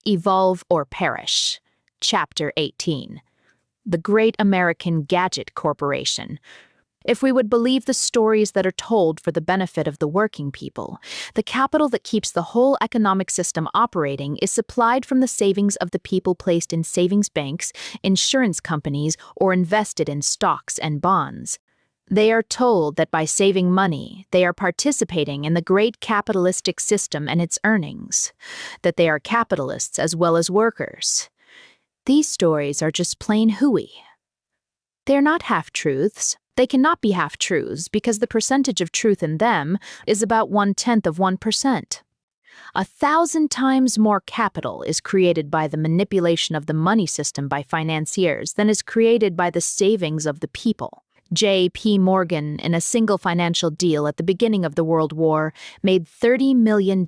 Evolve or Perish. Chapter 18. The Great American Gadget Corporation. If we would believe the stories that are told for the benefit of the working people, the capital that keeps the whole economic system operating is supplied from the savings of the people placed in savings banks, insurance companies, or invested in stocks and bonds. They are told that by saving money, they are participating in the great capitalistic system and its earnings, that they are capitalists as well as workers. These stories are just plain hooey. They are not half-truths. They cannot be half-truths because the percentage of truth in them is about 1/10 of 1%. 1,000 times more capital is created by the manipulation of the money system by financiers than is created by the savings of the people. J.P. Morgan, in a single financial deal at the beginning of the World War, made $30 million.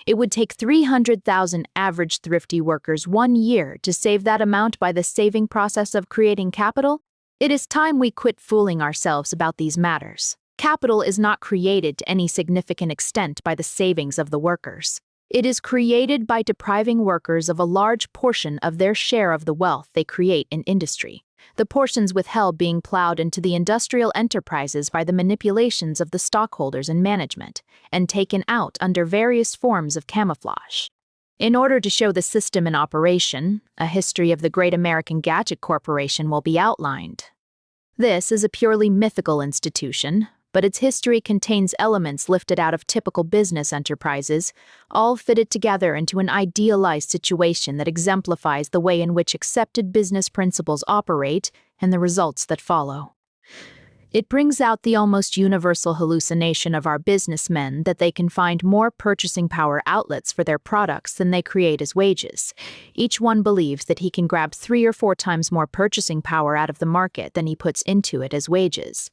It would take 300,000 average thrifty workers 1 year to save that amount by the saving process of creating capital. It is time we quit fooling ourselves about these matters. Capital is not created to any significant extent by the savings of the workers. It is created by depriving workers of a large portion of their share of the wealth they create in industry, the portions withheld being plowed into the industrial enterprises by the manipulations of the stockholders and management, and taken out under various forms of camouflage. In order to show the system in operation, a history of the Great American Gadget Corporation will be outlined. This is a purely mythical institution, but its history contains elements lifted out of typical business enterprises, all fitted together into an idealized situation that exemplifies the way in which accepted business principles operate and the results that follow. It brings out the almost universal hallucination of our businessmen that they can find more purchasing power outlets for their products than they create as wages. Each one believes that he can grab 3 or 4 times more purchasing power out of the market than he puts into it as wages.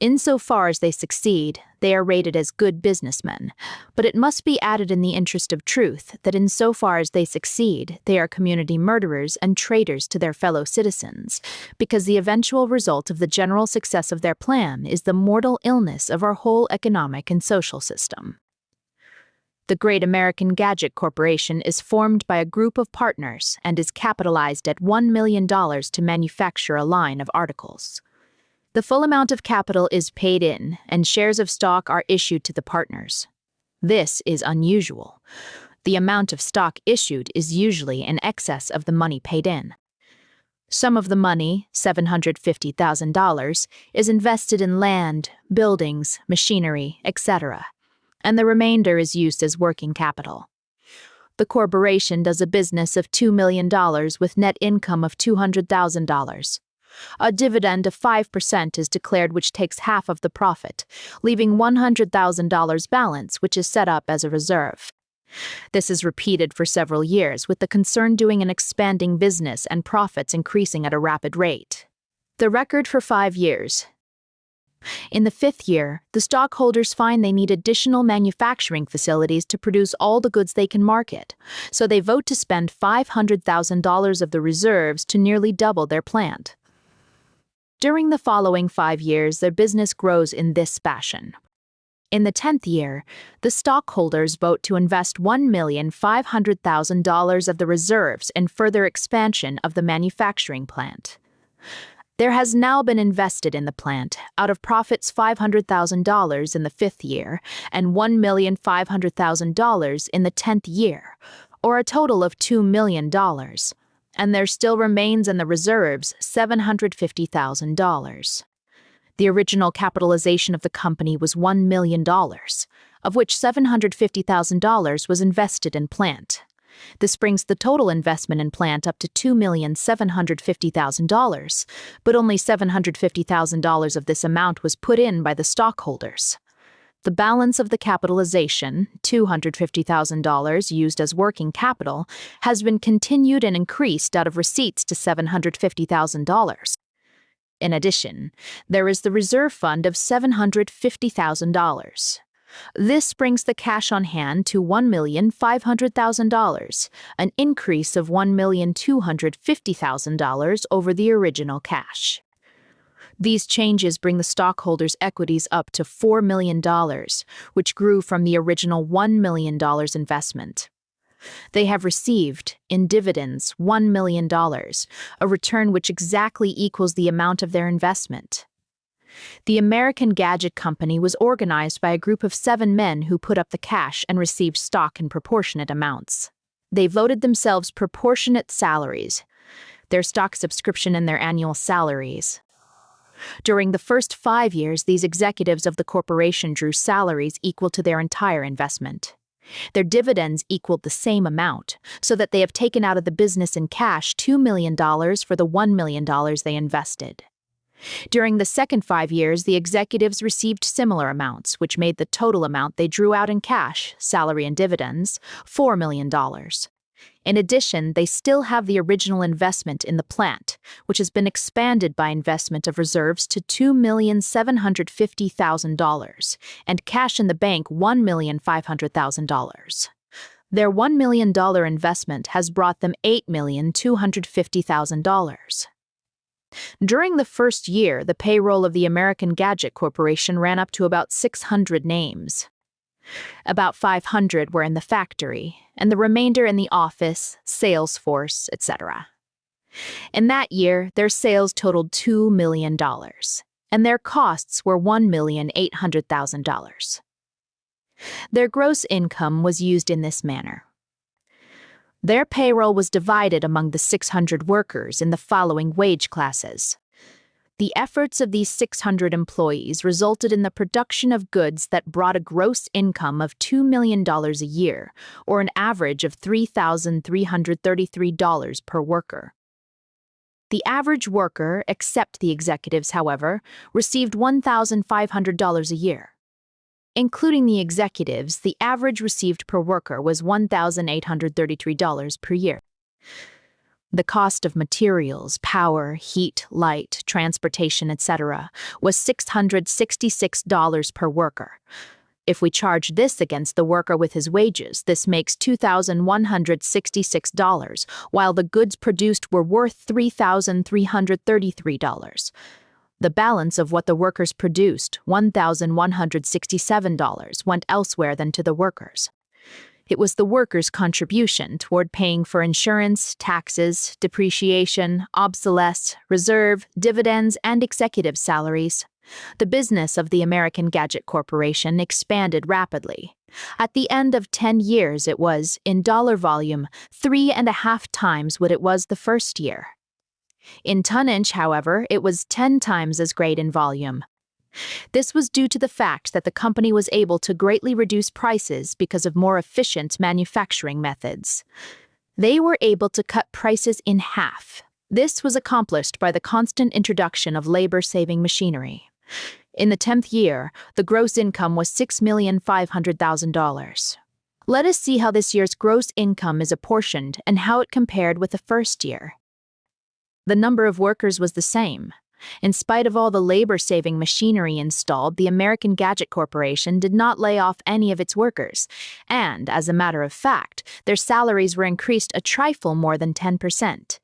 Insofar as they succeed, they are rated as good businessmen, but it must be added in the interest of truth that insofar as they succeed, they are community murderers and traitors to their fellow citizens, because the eventual result of the general success of their plan is the mortal illness of our whole economic and social system. The Great American Gadget Corporation is formed by a group of partners and is capitalized at $1 million to manufacture a line of articles. The full amount of capital is paid in, and shares of stock are issued to the partners. This is unusual. The amount of stock issued is usually in excess of the money paid in. Some of the money, $750,000, is invested in land, buildings, machinery, etc., and the remainder is used as working capital. The corporation does a business of $2 million with net income of $200,000. A dividend of 5% is declared, which takes half of the profit, leaving $100,000 balance, which is set up as a reserve. This is repeated for several years, with the concern doing an expanding business and profits increasing at a rapid rate. The record for 5 years. In the 5th year, the stockholders find they need additional manufacturing facilities to produce all the goods they can market, so they vote to spend $500,000 of the reserves to nearly double their plant. During the following 5 years, their business grows in this fashion. In the 10th year, the stockholders vote to invest $1,500,000 of the reserves in further expansion of the manufacturing plant. There has now been invested in the plant, out of profits $500,000 in the 5th year and $1,500,000 in the 10th year, or a total of $2 million. And there still remains in the reserves $750,000. The original capitalization of the company was $1 million, of which $750,000 was invested in plant. This brings the total investment in plant up to $2,750,000, but only $750,000 of this amount was put in by the stockholders. The balance of the capitalization, $250,000 used as working capital, has been continued and increased out of receipts to $750,000. In addition, there is the reserve fund of $750,000. This brings the cash on hand to $1,500,000, an increase of $1,250,000 over the original cash. These changes bring the stockholders' equities up to $4 million, which grew from the original $1 million investment. They have received, in dividends, $1 million, a return which exactly equals the amount of their investment. The American Gadget Company was organized by a group of 7 men who put up the cash and received stock in proportionate amounts. They voted themselves proportionate salaries, their stock subscription and their annual salaries. During the first 5 years, these executives of the corporation drew salaries equal to their entire investment. Their dividends equaled the same amount, so that they have taken out of the business in cash $2 million for the $1 million they invested. During the second 5 years, the executives received similar amounts, which made the total amount they drew out in cash, salary and dividends, $4 million. In addition, they still have the original investment in the plant, which has been expanded by investment of reserves to $2,750,000, and cash in the bank $1,500,000. Their $1 million investment has brought them $8,250,000. During the first year, the payroll of the American Gadget Corporation ran up to about 600 names. About 500 were in the factory, and the remainder in the office, sales force, etc. In that year, their sales totaled $2 million, and their costs were $1,800,000. Their gross income was used in this manner. Their payroll was divided among the 600 workers in the following wage classes. The efforts of these 600 employees resulted in the production of goods that brought a gross income of $2 million a year, or an average of $3,333 per worker. The average worker, except the executives, however, received $1,500 a year. Including the executives, the average received per worker was $1,833 per year. The cost of materials, power, heat, light, transportation, etc., was $666 per worker. If we charge this against the worker with his wages, this makes $2,166, while the goods produced were worth $3,333. The balance of what the workers produced, $1,167, went elsewhere than to the workers. It was the workers' contribution toward paying for insurance, taxes, depreciation, obsolescence, reserve, dividends, and executive salaries. The business of the American Gadget Corporation expanded rapidly. At the end of 10 years, it was, in dollar volume, 3.5 times what it was the first year. In tonnage, however, it was 10 times as great in volume. This was due to the fact that the company was able to greatly reduce prices because of more efficient manufacturing methods. They were able to cut prices in half. This was accomplished by the constant introduction of labor-saving machinery. In the 10th year, the gross income was $6,500,000. Let us see how this year's gross income is apportioned and how it compared with the first year. The number of workers was the same. In spite of all the labor-saving machinery installed, the American Gadget Corporation did not lay off any of its workers, and, as a matter of fact, their salaries were increased a trifle more than 10%.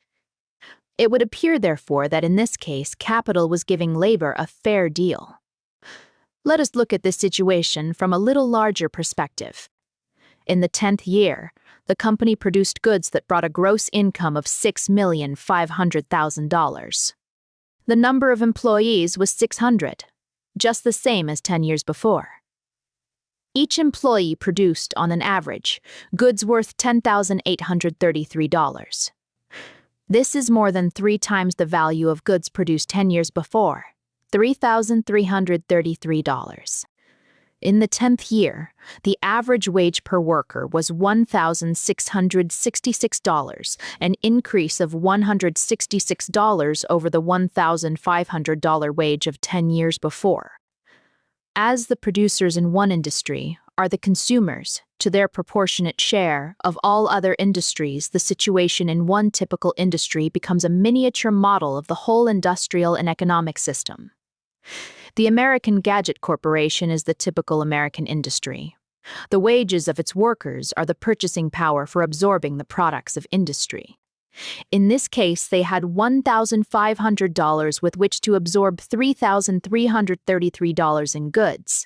It would appear, therefore, that in this case, capital was giving labor a fair deal. Let us look at this situation from a little larger perspective. In the 10th year, the company produced goods that brought a gross income of $6,500,000. The number of employees was 600, just the same as 10 years before. Each employee produced, on an average, goods worth $10,833. This is more than 3 times the value of goods produced 10 years before, $3,333. In the 10th year, the average wage per worker was $1,666, an increase of $166 over the $1,500 wage of 10 years before. As the producers in one industry are the consumers, to their proportionate share, of all other industries, the situation in one typical industry becomes a miniature model of the whole industrial and economic system. The American Gadget Corporation is the typical American industry. The wages of its workers are the purchasing power for absorbing the products of industry. In this case, they had $1,500 with which to absorb $3,333 in goods.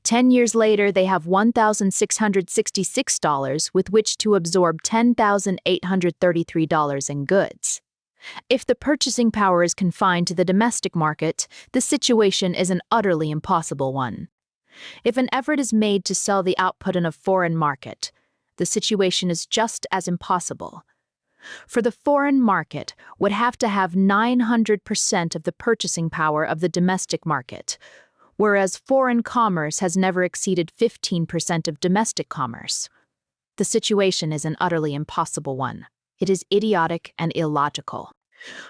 10 years later, they have $1,666 with which to absorb $10,833 in goods. If the purchasing power is confined to the domestic market, the situation is an utterly impossible one. If an effort is made to sell the output in a foreign market, the situation is just as impossible. For the foreign market would have to have 900% of the purchasing power of the domestic market, whereas foreign commerce has never exceeded 15% of domestic commerce. The situation is an utterly impossible one. It is idiotic and illogical.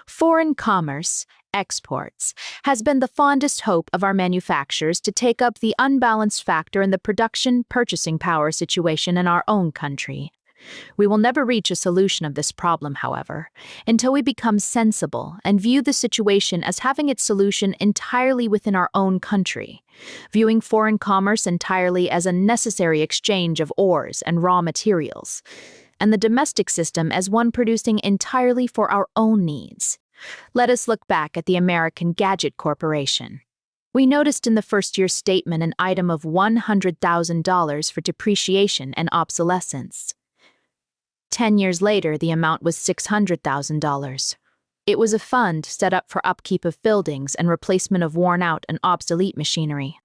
Foreign commerce, exports, has been the fondest hope of our manufacturers to take up the unbalanced factor in the production-purchasing power situation in our own country. We will never reach a solution of this problem, however, until we become sensible and view the situation as having its solution entirely within our own country, viewing foreign commerce entirely as a necessary exchange of ores and raw materials, and the domestic system as one producing entirely for our own needs. Let us look back at the American Gadget Corporation. We noticed in the first year's statement an item of $100,000 for depreciation and obsolescence. 10 years later, the amount was $600,000. It was a fund set up for upkeep of buildings and replacement of worn-out and obsolete machinery.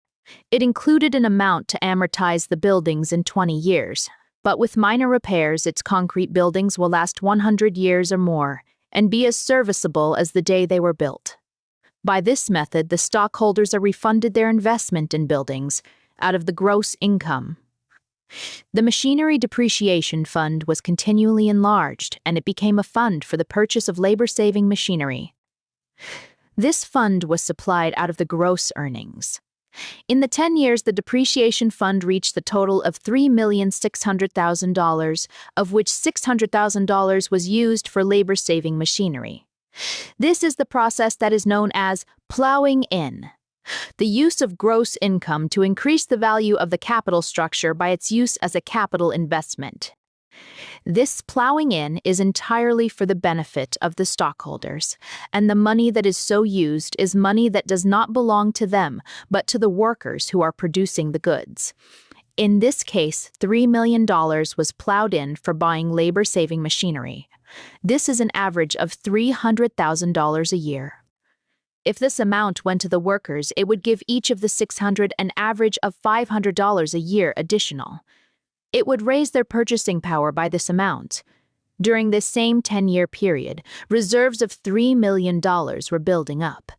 It included an amount to amortize the buildings in 20 years, but with minor repairs, its concrete buildings will last 100 years or more and be as serviceable as the day they were built. By this method, the stockholders are refunded their investment in buildings out of the gross income. The Machinery Depreciation Fund was continually enlarged, and it became a fund for the purchase of labor-saving machinery. This fund was supplied out of the gross earnings. In the 10 years, the depreciation fund reached the total of $3,600,000, of which $600,000 was used for labor-saving machinery. This is the process that is known as plowing in, the use of gross income to increase the value of the capital structure by its use as a capital investment. This plowing in is entirely for the benefit of the stockholders, and the money that is so used is money that does not belong to them, but to the workers who are producing the goods. In this case, $3 million was plowed in for buying labor-saving machinery. This is an average of $300,000 a year. If this amount went to the workers, it would give each of the 600 an average of $500 a year additional. It would raise their purchasing power by this amount. During this same 10-year period, reserves of $3 million were building up.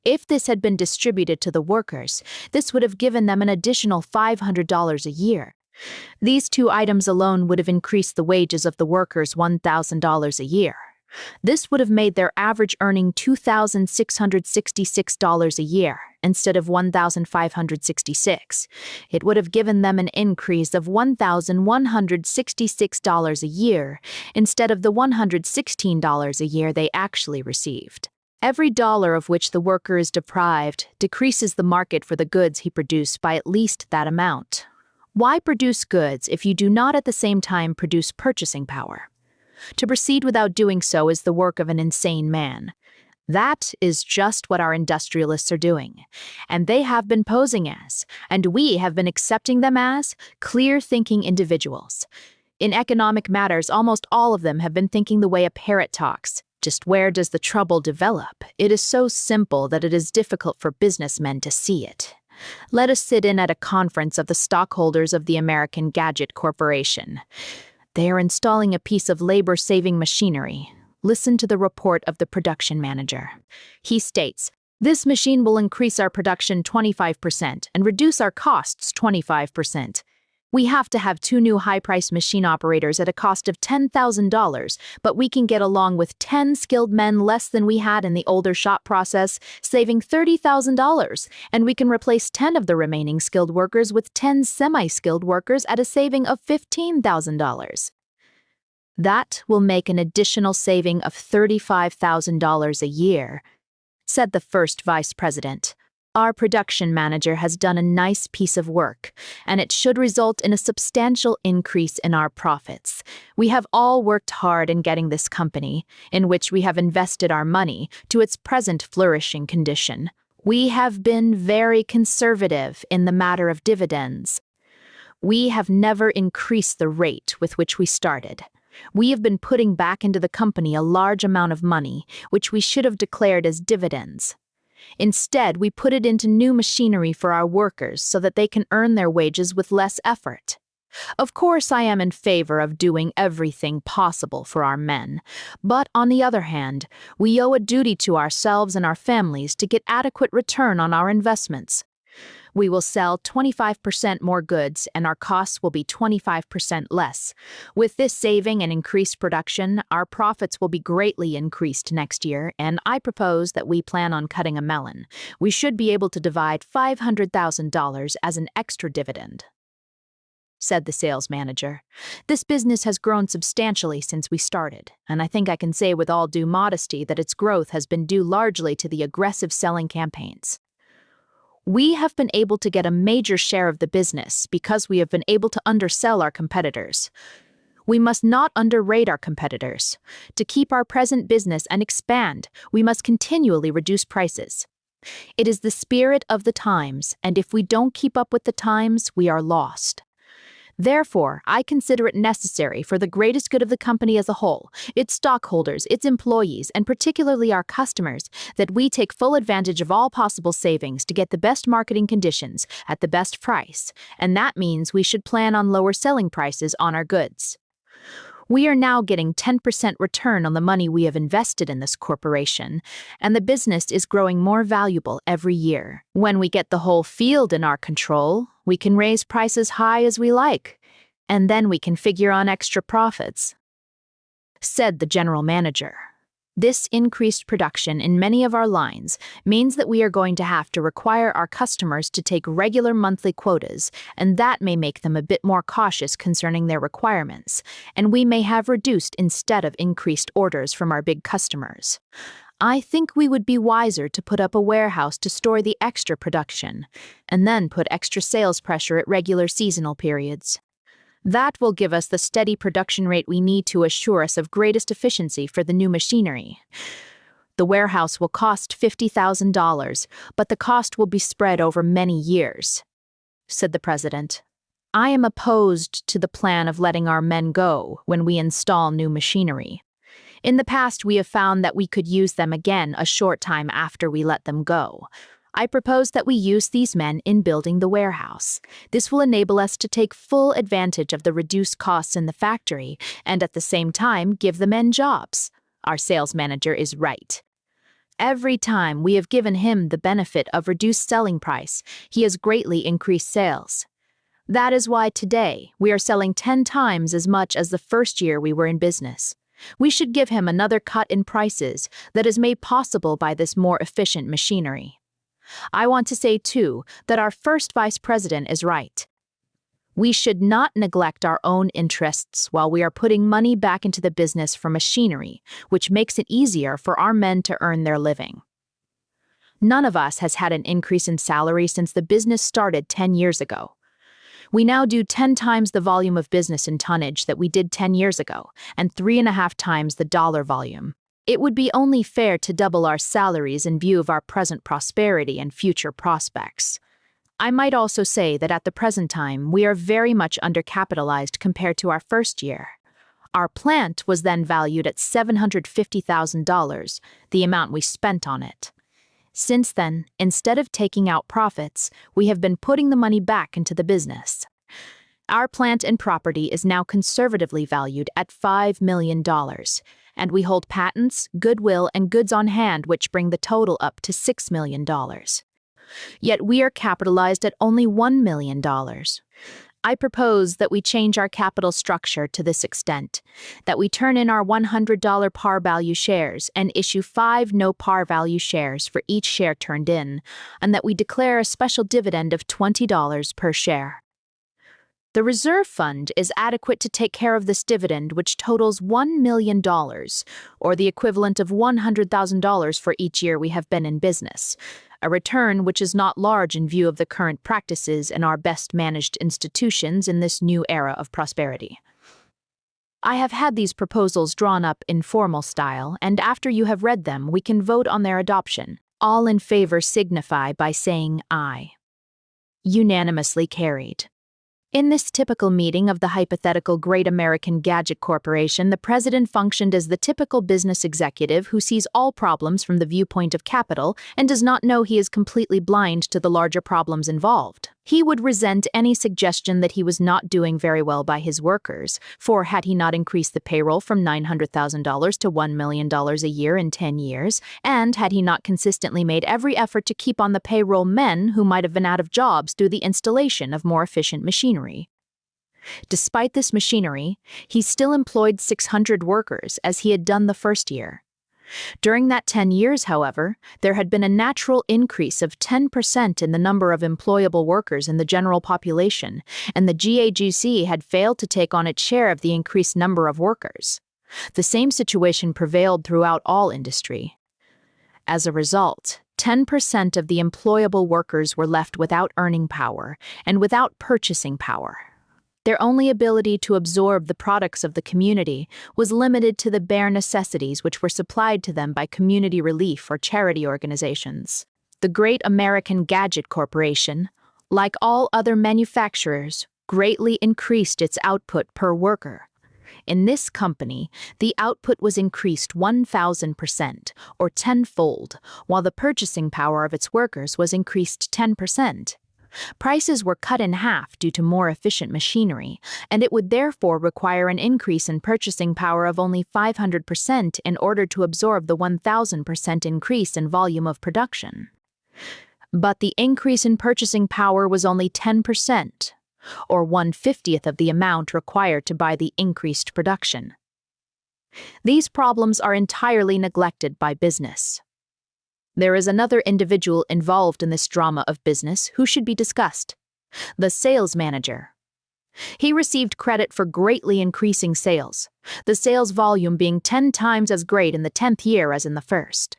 If this had been distributed to the workers, this would have given them an additional $500 a year. These two items alone would have increased the wages of the workers $1,000 a year. This would have made their average earning $2,666 a year instead of $1,566. It would have given them an increase of $1,166 a year instead of the $116 a year they actually received. Every dollar of which the worker is deprived decreases the market for the goods he produced by at least that amount. Why produce goods if you do not at the same time produce purchasing power? To proceed without doing so is the work of an insane man. That is just what our industrialists are doing, and they have been posing as, and we have been accepting them as, clear-thinking individuals. In economic matters, almost all of them have been thinking the way a parrot talks. Just where does the trouble develop? It is so simple that it is difficult for businessmen to see it. Let us sit in at a conference of the stockholders of the American Gadget Corporation. They are installing a piece of labor-saving machinery. Listen to the report of the production manager. He states, "This machine will increase our production 25% and reduce our costs 25%. We have to have 2 new high-priced machine operators at a cost of $10,000, but we can get along with 10 skilled men less than we had in the older shop process, saving $30,000, and we can replace 10 of the remaining skilled workers with 10 semi-skilled workers at a saving of $15,000. That will make an additional saving of $35,000 a year," said the first vice president. Our production manager has done a nice piece of work, and it should result in a substantial increase in our profits. We have all worked hard in getting this company, in which we have invested our money, to its present flourishing condition. We have been very conservative in the matter of dividends. We have never increased the rate with which we started. We have been putting back into the company a large amount of money, which we should have declared as dividends. Instead, we put it into new machinery for our workers so that they can earn their wages with less effort. Of course, I am in favor of doing everything possible for our men, but on the other hand, we owe a duty to ourselves and our families to get adequate return on our investments. We will sell 25% more goods and our costs will be 25% less. With this saving and increased production, our profits will be greatly increased next year, and I propose that we plan on cutting a melon. We should be able to divide $500,000 as an extra dividend," said the sales manager. "This business has grown substantially since we started, and I think I can say with all due modesty that its growth has been due largely to the aggressive selling campaigns. We have been able to get a major share of the business because we have been able to undersell our competitors. We must not underrate our competitors. To keep our present business and expand, we must continually reduce prices. It is the spirit of the times, and if we don't keep up with the times, we are lost. Therefore, I consider it necessary for the greatest good of the company as a whole, its stockholders, its employees, and particularly our customers, that we take full advantage of all possible savings to get the best marketing conditions at the best price, and that means we should plan on lower selling prices on our goods. We are now getting 10% return on the money we have invested in this corporation, and the business is growing more valuable every year. When we get the whole field in our control, we can raise prices high as we like, and then we can figure on extra profits," said the general manager. "This increased production in many of our lines means that we are going to have to require our customers to take regular monthly quotas, and that may make them a bit more cautious concerning their requirements, and we may have reduced instead of increased orders from our big customers. I think we would be wiser to put up a warehouse to store the extra production, and then put extra sales pressure at regular seasonal periods. That will give us the steady production rate we need to assure us of greatest efficiency for the new machinery. The warehouse will cost $50,000, but the cost will be spread over many years," said the president. "I am opposed to the plan of letting our men go when we install new machinery. In the past, we have found that we could use them again a short time after we let them go. I propose that we use these men in building the warehouse. This will enable us to take full advantage of the reduced costs in the factory and at the same time give the men jobs. Our sales manager is right. Every time we have given him the benefit of reduced selling price, he has greatly increased sales. That is why today we are selling 10 times as much as the first year we were in business. We should give him another cut in prices that is made possible by this more efficient machinery. I want to say, too, that our first vice president is right. We should not neglect our own interests while we are putting money back into the business for machinery, which makes it easier for our men to earn their living. None of us has had an increase in salary since the business started 10 years ago. We now do 10 times the volume of business in tonnage that we did 10 years ago, and 3.5 times the dollar volume. It would be only fair to double our salaries in view of our present prosperity and future prospects. I might also say that at the present time, we are very much undercapitalized compared to our first year. Our plant was then valued at $750,000, the amount we spent on it. Since then, instead of taking out profits, we have been putting the money back into the business. Our plant and property is now conservatively valued at $5 million, and we hold patents, goodwill, and goods on hand which bring the total up to $6 million. Yet we are capitalized at only $1 million. I propose that we change our capital structure to this extent, that we turn in our $100 par value shares and issue 5 no par value shares for each share turned in, and that we declare a special dividend of $20 per share. The reserve fund is adequate to take care of this dividend, which totals $1 million, or the equivalent of $100,000 for each year we have been in business. a return which is not large in view of the current practices in our best managed institutions in this new era of prosperity. I have had these proposals drawn up in formal style, and after you have read them, we can vote on their adoption. All in favor signify by saying aye. Unanimously carried. In this typical meeting of the hypothetical Great American Gadget Corporation, the president functioned as the typical business executive who sees all problems from the viewpoint of capital and does not know he is completely blind to the larger problems involved. He would resent any suggestion that he was not doing very well by his workers, for had he not increased the payroll from $900,000 to $1 million a year in 10 years, and had he not consistently made every effort to keep on the payroll men who might have been out of jobs through the installation of more efficient machinery. Despite this machinery, he still employed 600 workers as he had done the first year. During that 10 years, however, there had been a natural increase of 10% in the number of employable workers in the general population, and the GAGC had failed to take on its share of the increased number of workers. The same situation prevailed throughout all industry. As a result, 10% of the employable workers were left without earning power and without purchasing power. Their only ability to absorb the products of the community was limited to the bare necessities which were supplied to them by community relief or charity organizations. The Great American Gadget Corporation, like all other manufacturers, greatly increased its output per worker. In this company, the output was increased 1,000%, or tenfold, while the purchasing power of its workers was increased 10%. Prices were cut in half due to more efficient machinery, and it would therefore require an increase in purchasing power of only 500% in order to absorb the 1,000% increase in volume of production. But the increase in purchasing power was only 10%, or 1/50th of the amount required to buy the increased production. These problems are entirely neglected by business. There is another individual involved in this drama of business who should be discussed: the sales manager. He received credit for greatly increasing sales, the sales volume being 10 times as great in the 10th year as in the first.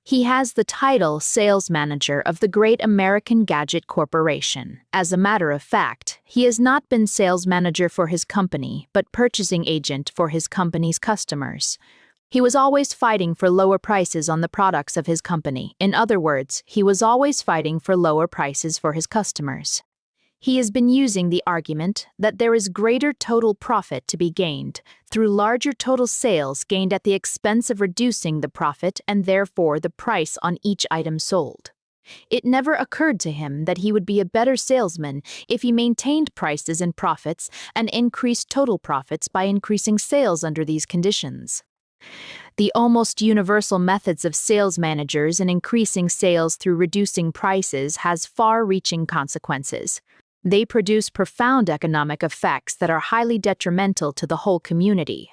He has the title Sales Manager of the Great American Gadget Corporation. As a matter of fact, he has not been sales manager for his company, but purchasing agent for his company's customers. He was always fighting for lower prices on the products of his company. In other words, he was always fighting for lower prices for his customers. He has been using the argument that there is greater total profit to be gained through larger total sales gained at the expense of reducing the profit and therefore the price on each item sold. It never occurred to him that he would be a better salesman if he maintained prices and profits and increased total profits by increasing sales under these conditions. The almost universal methods of sales managers in increasing sales through reducing prices has far-reaching consequences. They produce profound economic effects that are highly detrimental to the whole community.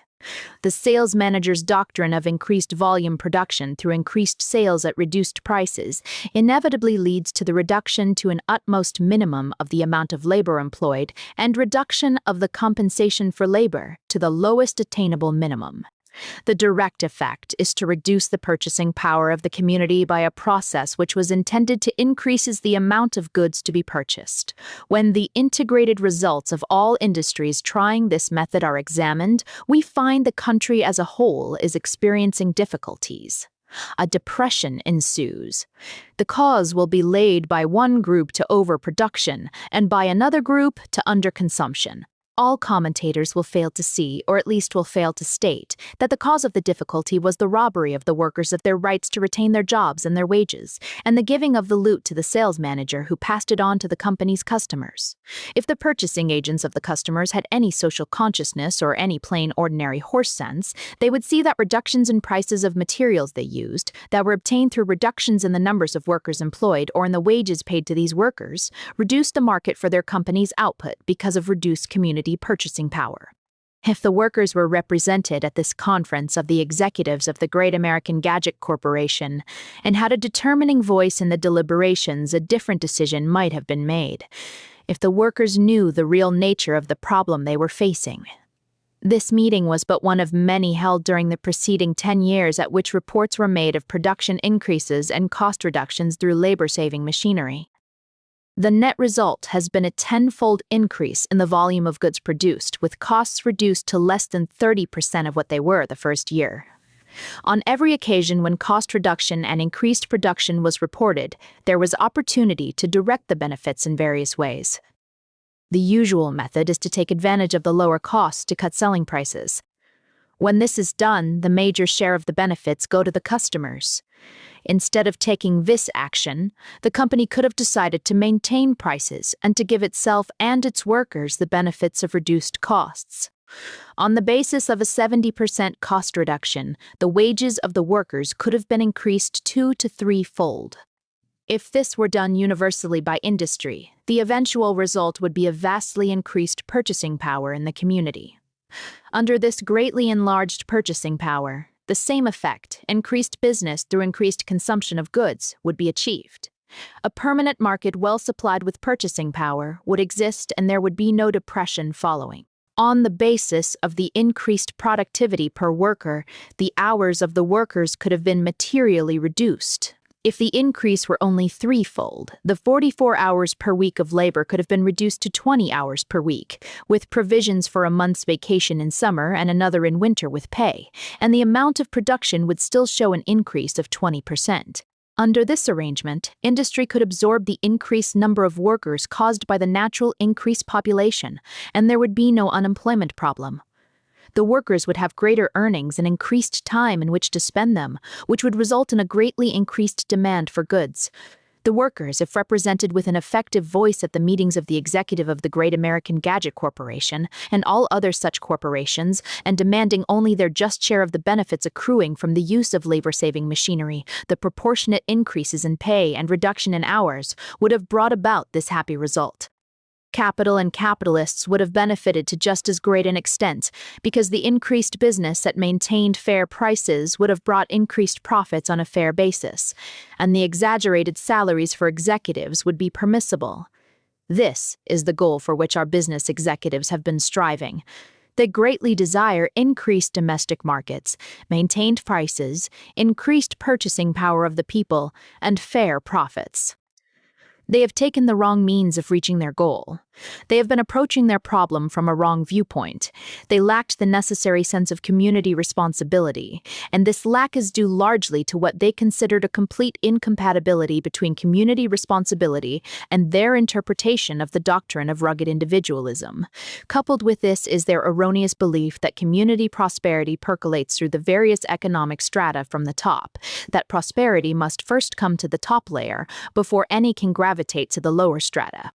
The sales manager's doctrine of increased volume production through increased sales at reduced prices inevitably leads to the reduction to an utmost minimum of the amount of labor employed and reduction of the compensation for labor to the lowest attainable minimum. The direct effect is to reduce the purchasing power of the community by a process which was intended to increase the amount of goods to be purchased. When the integrated results of all industries trying this method are examined, we find the country as a whole is experiencing difficulties. A depression ensues. The cause will be laid by one group to overproduction and by another group to underconsumption. All commentators will fail to see, or at least will fail to state, that the cause of the difficulty was the robbery of the workers of their rights to retain their jobs and their wages, and the giving of the loot to the sales manager who passed it on to the company's customers. If the purchasing agents of the customers had any social consciousness or any plain ordinary horse sense, they would see that reductions in prices of materials they used, that were obtained through reductions in the numbers of workers employed or in the wages paid to these workers, reduced the market for their company's output because of reduced community purchasing power. If the workers were represented at this conference of the executives of the Great American Gadget Corporation and had a determining voice in the deliberations, a different decision might have been made. If the workers knew the real nature of the problem they were facing. This meeting was but one of many held during the preceding 10 years at which reports were made of production increases and cost reductions through labor-saving machinery. The net result has been a tenfold increase in the volume of goods produced, with costs reduced to less than 30% of what they were the first year. On every occasion when cost reduction and increased production was reported, there was opportunity to direct the benefits in various ways. The usual method is to take advantage of the lower costs to cut selling prices. When this is done, the major share of the benefits go to the customers. Instead of taking this action, the company could have decided to maintain prices and to give itself and its workers the benefits of reduced costs. On the basis of a 70% cost reduction, the wages of the workers could have been increased 2 to 3-fold. If this were done universally by industry, the eventual result would be a vastly increased purchasing power in the community. Under this greatly enlarged purchasing power, the same effect, increased business through increased consumption of goods, would be achieved. A permanent market well supplied with purchasing power would exist and there would be no depression following. On the basis of the increased productivity per worker, the hours of the workers could have been materially reduced. If the increase were only 3-fold, the 44 hours per week of labor could have been reduced to 20 hours per week, with provisions for a month's vacation in summer and another in winter with pay, and the amount of production would still show an increase of 20%. Under this arrangement, industry could absorb the increased number of workers caused by the natural increased population, and there would be no unemployment problem. The workers would have greater earnings and increased time in which to spend them, which would result in a greatly increased demand for goods. The workers, if represented with an effective voice at the meetings of the executive of the Great American Gadget Corporation and all other such corporations, and demanding only their just share of the benefits accruing from the use of labor-saving machinery, the proportionate increases in pay and reduction in hours would have brought about this happy result. Capital and capitalists would have benefited to just as great an extent, because the increased business at maintained fair prices would have brought increased profits on a fair basis, and the exaggerated salaries for executives would be permissible. This is the goal for which our business executives have been striving. They greatly desire increased domestic markets, maintained prices, increased purchasing power of the people, and fair profits. They have taken the wrong means of reaching their goal. They have been approaching their problem from a wrong viewpoint. They lacked the necessary sense of community responsibility, and this lack is due largely to what they considered a complete incompatibility between community responsibility and their interpretation of the doctrine of rugged individualism. Coupled with this is their erroneous belief that community prosperity percolates through the various economic strata from the top, that prosperity must first come to the top layer before any can gravitate to the lower strata.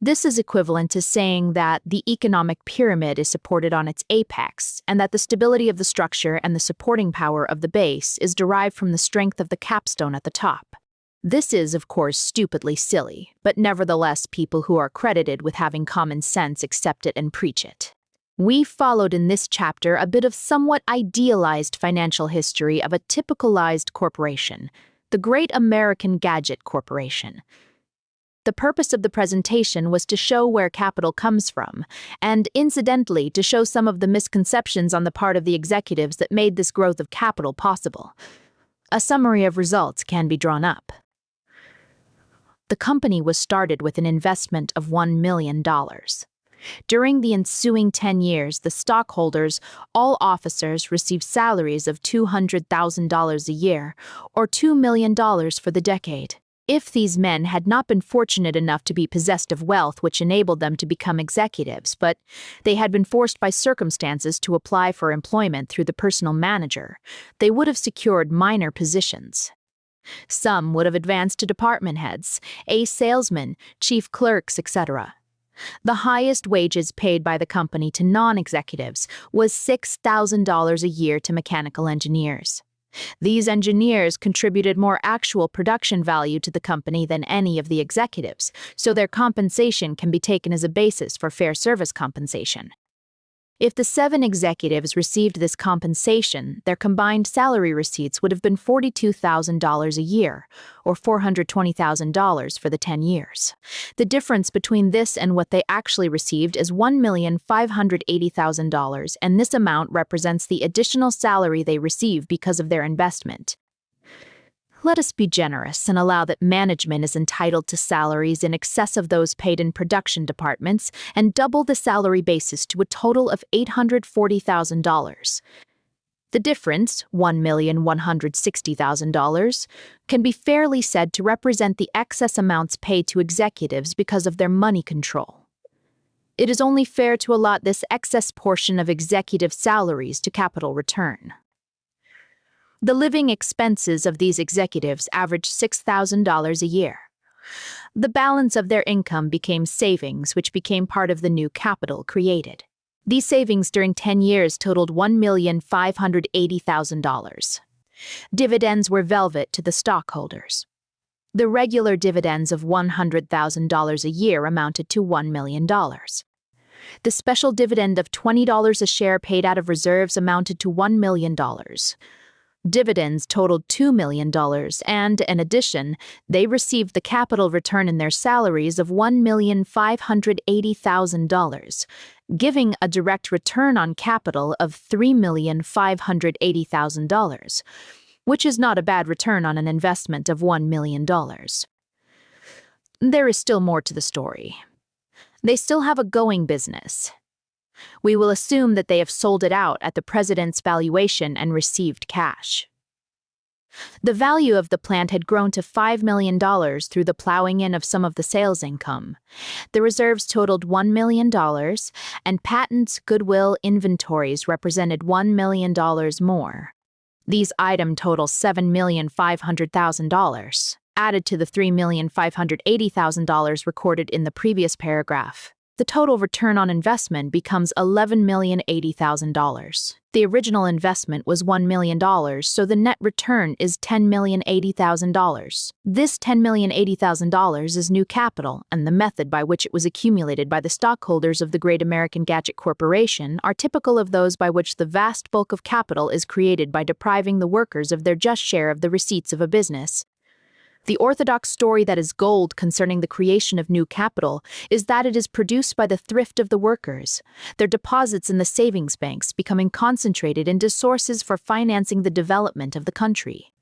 This is equivalent to saying that the economic pyramid is supported on its apex, and that the stability of the structure and the supporting power of the base is derived from the strength of the capstone at the top. This is, of course, stupidly silly, but nevertheless people who are credited with having common sense accept it and preach it. We followed in this chapter a bit of somewhat idealized financial history of a typicalized corporation, the Great American Gadget Corporation. The purpose of the presentation was to show where capital comes from, and incidentally to show some of the misconceptions on the part of the executives that made this growth of capital possible. A summary of results can be drawn up. The company was started with an investment of $1 million. During the ensuing 10 years, the stockholders, all officers, received salaries of $200,000 a year, or $2 million for the decade. If these men had not been fortunate enough to be possessed of wealth which enabled them to become executives, but they had been forced by circumstances to apply for employment through the personal manager, they would have secured minor positions. Some would have advanced to department heads, a salesman, chief clerks, etc. The highest wages paid by the company to non-executives was $6,000 a year to mechanical engineers. These engineers contributed more actual production value to the company than any of the executives, so their compensation can be taken as a basis for fair service compensation. If the 7 executives received this compensation, their combined salary receipts would have been $42,000 a year, or $420,000 for the 10 years. The difference between this and what they actually received is $1,580,000, and this amount represents the additional salary they receive because of their investment. Let us be generous and allow that management is entitled to salaries in excess of those paid in production departments and double the salary basis to a total of $840,000. The difference, $1,160,000, can be fairly said to represent the excess amounts paid to executives because of their money control. It is only fair to allot this excess portion of executive salaries to capital return. The living expenses of these executives averaged $6,000 a year. The balance of their income became savings, which became part of the new capital created. These savings during 10 years totaled $1,580,000. Dividends were velvet to the stockholders. The regular dividends of $100,000 a year amounted to $1 million. The special dividend of $20 a share paid out of reserves amounted to $1 million. Dividends totaled $2 million, and, in addition, they received the capital return in their salaries of $1,580,000, giving a direct return on capital of $3,580,000, which is not a bad return on an investment of $1 million. There is still more to the story. They still have a going business. We will assume that they have sold it out at the president's valuation and received cash. The value of the plant had grown to $5 million through the plowing in of some of the sales income. The reserves totaled $1 million, and patents, goodwill, inventories represented $1 million more. These items total $7,500,000, added to the $3,580,000 recorded in the previous paragraph. The total return on investment becomes $11,080,000. The original investment was $1 million, so the net return is $10,080,000. This $10,080,000 is new capital, and the method by which it was accumulated by the stockholders of the Great American Gadget Corporation are typical of those by which the vast bulk of capital is created by depriving the workers of their just share of the receipts of a business. The orthodox story that is gold concerning the creation of new capital is that it is produced by the thrift of the workers, their deposits in the savings banks becoming concentrated into sources for financing the development of the country.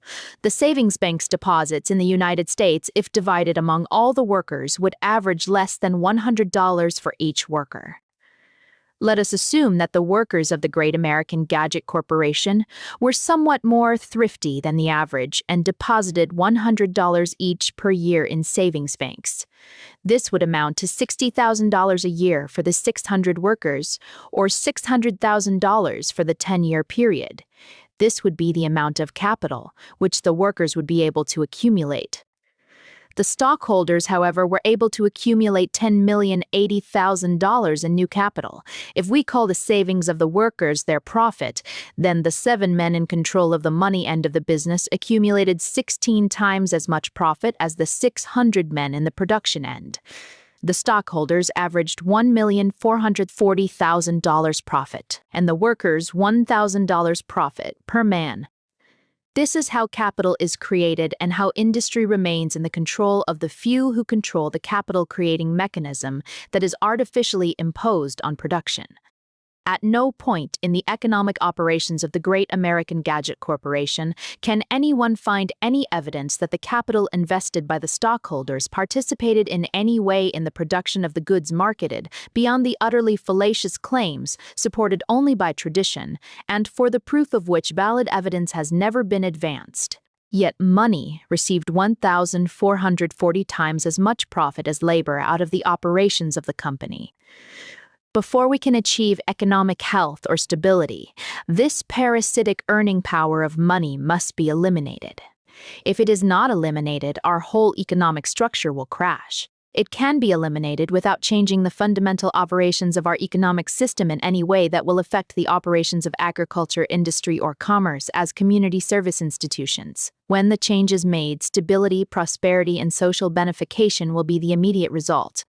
The savings banks' deposits in the United States, if divided among all the workers, would average less than $100 for each worker. Let us assume that the workers of the Great American Gadget Corporation were somewhat more thrifty than the average and deposited $100 each per year in savings banks. This would amount to $60,000 a year for the 600 workers, or $600,000 for the 10-year period. This would be the amount of capital which the workers would be able to accumulate. The stockholders, however, were able to accumulate $10,080,000 in new capital. If we call the savings of the workers their profit, then the 7 men in control of the money end of the business accumulated 16 times as much profit as the 600 men in the production end. The stockholders averaged $1,440,000 profit, and the workers $1,000 profit per man. This is how capital is created and how industry remains in the control of the few who control the capital-creating mechanism that is artificially imposed on production. At no point in the economic operations of the Great American Gadget Corporation can anyone find any evidence that the capital invested by the stockholders participated in any way in the production of the goods marketed beyond the utterly fallacious claims supported only by tradition, and for the proof of which valid evidence has never been advanced. Yet money received 1,440 times as much profit as labor out of the operations of the company. Before we can achieve economic health or stability, this parasitic earning power of money must be eliminated. If it is not eliminated, our whole economic structure will crash. It can be eliminated without changing the fundamental operations of our economic system in any way that will affect the operations of agriculture, industry, or commerce as community service institutions. When the change is made, stability, prosperity, and social benefication will be the immediate result.